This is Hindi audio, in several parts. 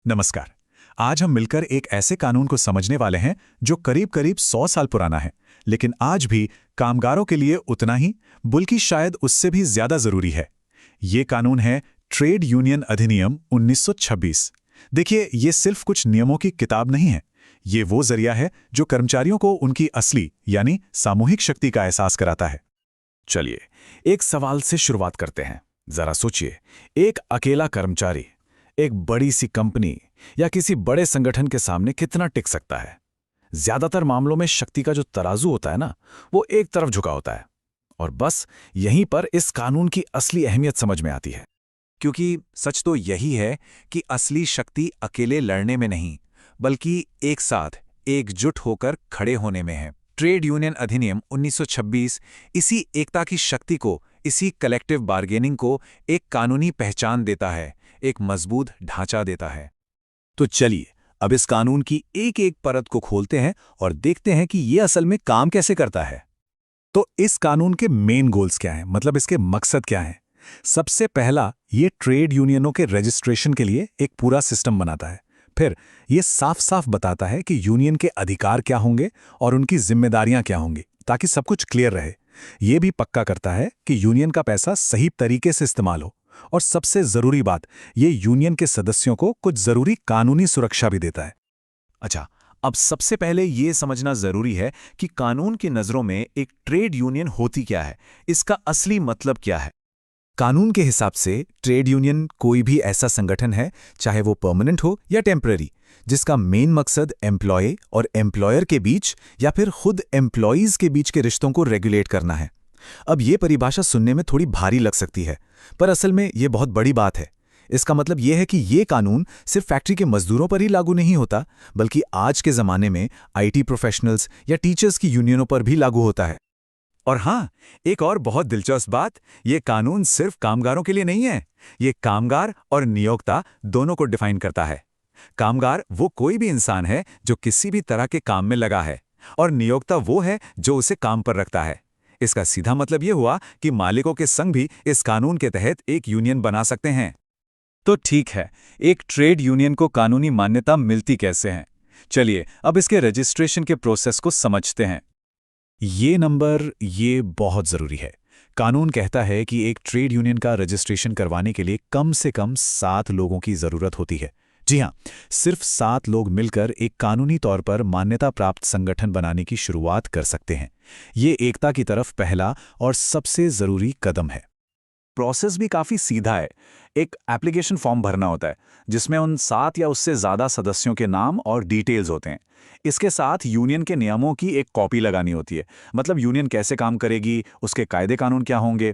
नमस्कार। आज हम मिलकर एक ऐसे कानून को समझने वाले हैं जो करीब करीब 100 साल पुराना है, लेकिन आज भी कामगारों के लिए उतना ही, बल्कि शायद उससे भी ज्यादा जरूरी है। ये कानून है ट्रेड यूनियन अधिनियम 1926। देखिए, ये सिर्फ कुछ नियमों की किताब नहीं है। ये वो जरिया है जो कर्मचारियों को उनकी असली यानी सामूहिक शक्ति का एहसास कराता है। चलिए, एक सवाल से शुरुआत करते हैं। जरा सोचिए, एक अकेला कर्मचारी एक बड़ी सी कंपनी या किसी बड़े संगठन के सामने कितना टिक सकता है। ज्यादातर मामलों में शक्ति का जो तराजू होता है ना, वो एक तरफ झुका होता है। और बस यहीं पर इस कानून की असली अहमियत समझ में आती है। क्योंकि सच तो यही है कि असली शक्ति अकेले लड़ने में नहीं, बल्कि एक साथ एकजुट होकर खड़े होने में है। ट्रेड यूनियन अधिनियम 1926 इसी एकता की शक्ति को, इसी कलेक्टिव बार्गेनिंग को एक कानूनी पहचान देता है, एक मजबूत ढांचा देता है। तो चलिए, अब इस कानून की एक एक परत को खोलते हैं और देखते हैं कि ये असल में काम कैसे करता है। तो इस कानून के मेन गोल्स क्या हैं, मतलब इसके मकसद क्या हैं? सबसे पहला, ये ट्रेड यूनियनों के रजिस्ट्रेशन के लिए एक पूरा सिस्टम बनाता है। फिर ये साफ साफ बताता है कि यूनियन के अधिकार क्या होंगे और उनकी जिम्मेदारियां क्या होंगी, ताकि सब कुछ क्लियर रहे। ये भी पक्का करता है कि यूनियन का पैसा सही तरीके से इस्तेमाल हो। और सबसे जरूरी बात, ये यूनियन के सदस्यों को कुछ जरूरी कानूनी सुरक्षा भी देता है। अच्छा, अब सबसे पहले ये समझना जरूरी है कि कानून की नजरों में एक ट्रेड यूनियन होती क्या है, इसका असली मतलब क्या है। कानून के हिसाब से ट्रेड यूनियन कोई भी ऐसा संगठन है, चाहे वो परमानेंट हो या टेम्पररी, जिसका मेन मकसद एम्प्लॉय और एम्प्लॉयर के बीच या फिर खुद एम्प्लॉयज के बीच के रिश्तों को रेगुलेट करना है। अब ये परिभाषा सुनने में थोड़ी भारी लग सकती है, पर असल में ये बहुत बड़ी बात है। इसका मतलब ये है कि ये कानून सिर्फ फैक्ट्री के मजदूरों पर ही लागू नहीं होता, बल्कि आज के ज़माने में आईटी प्रोफेशनल्स या टीचर्स की यूनियनों पर भी लागू होता है। और हाँ, एक और बहुत दिलचस्प बात, ये कानून सिर्फ कामगारों के लिए नहीं है। ये कामगार और नियोक्ता दोनों को डिफाइन करता है। कामगार वो कोई भी इंसान है जो किसी भी तरह के काम में लगा है, और नियोक्ता वो है जो उसे काम पर रखता है। इसका सीधा मतलब ये हुआ कि मालिकों के संघ भी इस कानून के तहत एक यूनियन बना सकते हैं। तो ठीक है, एक ट्रेड यूनियन को कानूनी मान्यता मिलती कैसे है? चलिए, अब इसके रजिस्ट्रेशन के प्रोसेस को समझते हैं। ये बहुत जरूरी है। कानून कहता है कि एक ट्रेड यूनियन का रजिस्ट्रेशन करवाने के लिए कम से कम 7 लोगों की जरूरत होती है। जी हां, सिर्फ 7 लोग मिलकर एक कानूनी तौर पर मान्यता प्राप्त संगठन बनाने की शुरुआत कर सकते हैं। ये एकता की तरफ पहला और सबसे जरूरी कदम है। प्रोसेस भी काफी सीधा है। एक एप्लीकेशन फॉर्म भरना होता है, जिसमें उन 7 या उससे ज्यादा सदस्यों के नाम और डिटेल्स होते हैं। इसके साथ यूनियन के नियमों की एक कॉपी लगानी होती है, मतलब यूनियन कैसे काम करेगी, उसके कायदे कानून क्या होंगे।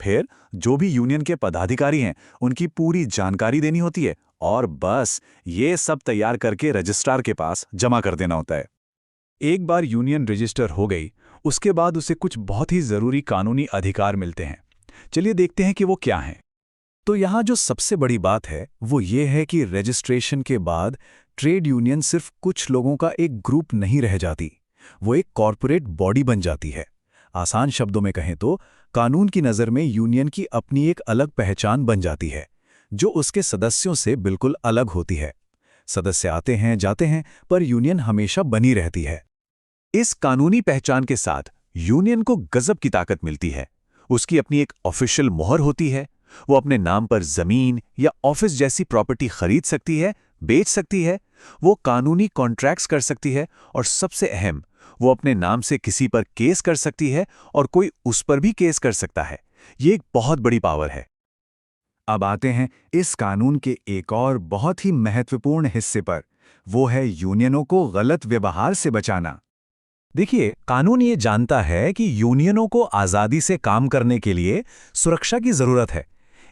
फिर जो भी यूनियन के पदाधिकारी हैं, उनकी पूरी जानकारी देनी होती है, और बस ये सब तैयार करके रजिस्ट्रार के पास जमा कर देना होता है। एक बार यूनियन रजिस्टर हो गई, उसके बाद उसे कुछ बहुत ही जरूरी कानूनी अधिकार मिलते हैं। चलिए देखते हैं कि वो क्या हैं। तो यहाँ जो सबसे बड़ी बात है वो ये है कि रजिस्ट्रेशन के बाद ट्रेड यूनियन सिर्फ कुछ लोगों का एक ग्रुप नहीं रह जाती, वो एक कॉरपोरेट बॉडी बन जाती है। आसान शब्दों में कहें तो कानून की नज़र में यूनियन की अपनी एक अलग पहचान बन जाती है, जो उसके सदस्यों से बिल्कुल अलग होती है। सदस्य आते हैं जाते हैं, पर यूनियन हमेशा बनी रहती है। इस कानूनी पहचान के साथ यूनियन को गजब की ताकत मिलती है। उसकी अपनी एक ऑफिशियल मोहर होती है। वो अपने नाम पर जमीन या ऑफिस जैसी प्रॉपर्टी खरीद सकती है, बेच सकती है। वो कानूनी कॉन्ट्रैक्ट्स कर सकती है, और सबसे अहम, वो अपने नाम से किसी पर केस कर सकती है और कोई उस पर भी केस कर सकता है। ये एक बहुत बड़ी पावर है। अब आते हैं इस कानून के एक और बहुत ही महत्वपूर्ण हिस्से पर, वो है यूनियनों को गलत व्यवहार से बचाना। देखिए, कानून ये जानता है कि यूनियनों को आज़ादी से काम करने के लिए सुरक्षा की ज़रूरत है।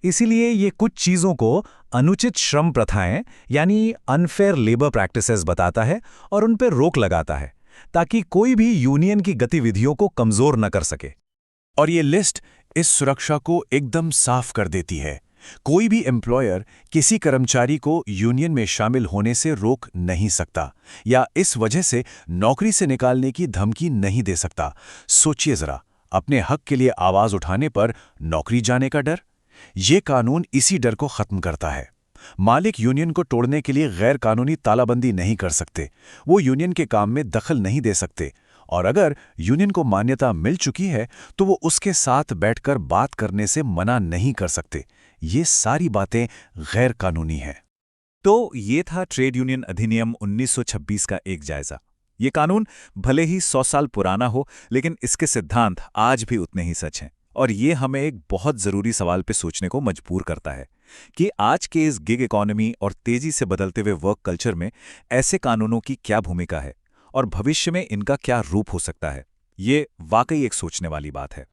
इसीलिए ये कुछ चीज़ों को अनुचित श्रम प्रथाएं यानी अनफेयर लेबर प्रैक्टिसेस बताता है और उन पर रोक लगाता है, ताकि कोई भी यूनियन की गतिविधियों को कमज़ोर न कर सके। और ये लिस्ट इस सुरक्षा को एकदम साफ कर देती है। कोई भी एम्प्लॉयर किसी कर्मचारी को यूनियन में शामिल होने से रोक नहीं सकता, या इस वजह से नौकरी से निकालने की धमकी नहीं दे सकता। सोचिए जरा, अपने हक के लिए आवाज उठाने पर नौकरी जाने का डर। ये कानून इसी डर को खत्म करता है। मालिक यूनियन को तोड़ने के लिए गैर कानूनी तालाबंदी नहीं कर सकते, वो यूनियन के काम में दखल नहीं दे सकते, और अगर यूनियन को मान्यता मिल चुकी है तो वो उसके साथ बैठकर बात करने से मना नहीं कर सकते। ये सारी बातें गैर कानूनी हैं। तो ये था ट्रेड यूनियन अधिनियम 1926 का एक जायजा। ये कानून भले ही 100 साल पुराना हो, लेकिन इसके सिद्धांत आज भी उतने ही सच हैं। और ये हमें एक बहुत ज़रूरी सवाल पे सोचने को मजबूर करता है कि आज के इस गिग इकॉनमी और तेजी से बदलते हुए वर्क कल्चर में ऐसे कानूनों की क्या भूमिका है और भविष्य में इनका क्या रूप हो सकता है। ये वाकई एक सोचने वाली बात है।